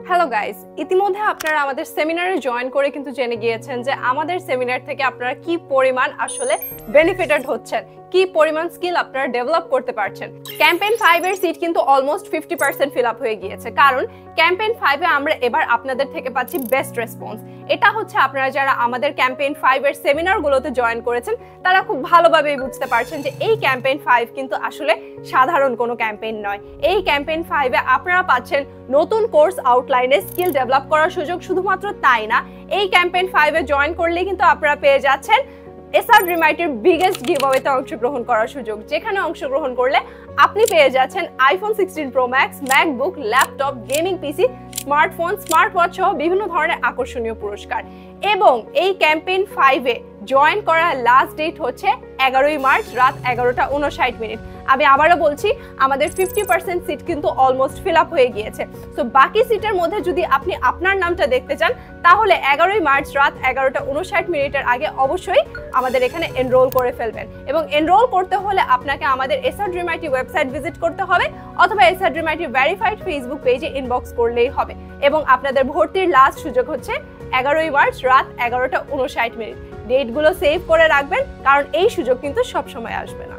Hello guys, ইতিমধ্যে আপনারা আমাদের সেমিনারে জয়েন করে কিন্তু জেনে গিয়েছেন যে আমাদের সেমিনার থেকে আপনারা কি পরিমাণ আসলে বেনিফিটেড হচ্ছেন, কি পরিমাণ স্কিল আপনারা ডেভেলপ করতে পারছেন। ক্যাম্পেইন 5 এর সিট কিন্তু অলমোস্ট 50% ফিল আপ হয়ে গিয়েছে, কারণ ক্যাম্পেইন 5 এ আমরা এবার আপনাদের থেকে পাচ্ছি বেস্ট রেসপন্স। এটা হচ্ছে আপনারা যারা আমাদের ক্যাম্পেইন 5 এর সেমিনারগুলোতে জয়েন করেছেন তারা খুব ভালোভাবেই বুঝতে পারছেন যে এই ক্যাম্পেইন 5 কিন্তু আসলে সাধারণ কোনো ক্যাম্পেইন নয়। এই ক্যাম্পেইন 5 এ আপনারা পাচ্ছেন নতুন কোর্স আউটলাইনে স্কিল ডেভেলপ করার সুযোগ। শুধুমাত্র তাই না, এই ক্যাম্পেইন 5 এ জয়েন করলে কিন্তু আপনারা পেয়ে যাচ্ছেন এসআর ড্রিমাইটের বিগেস্ট গিভঅ্যাওয়েতে অংশগ্রহণ করার সুযোগ, যেখানে অংশগ্রহণ করলে আপনি পেয়ে যাচ্ছেন iPhone 16 pro max, MacBook, laptop, gaming পিসি, স্মার্টফোন, স্মার্ট ওয়াচ সহ বিভিন্ন ধরনের আকর্ষণীয় পুরস্কার। এবং এই ক্যাম্পেইন 5 এ জয়েন করার লাস্ট ডেট হচ্ছে 11ই মার্চ রাত 11:59। আমি আবারও বলছি, আমাদের 50% সিট কিন্তু অলমোস্ট ফিল আপ হয়ে গিয়েছে। সো বাকি সিটের মধ্যে যদি আপনি আপনার নামটা দেখতে চান তাহলে 11ই মার্চ রাত 11:59 আগে অবশ্যই আমাদের এখানে এনরোল করে ফেলবেন। এবং এনরোল করতে হলে আপনাকে আমাদের এসআর ড্রিমাইটি ওয়েবসাইট ভিজিট করতে হবে অথবা এসআর ড্রিমাইটি ভেরিফাইড ফেসবুক পেজে ইনবক্স করলেই হবে। এবং আপনাদের ভর্তির লাস্ট সুযোগ হচ্ছে 11ই মার্চ রাত 11:59। ডেটগুলো সেভ করে রাখবেন, কারণ এই সুযোগ কিন্তু সবসময় আসবে না।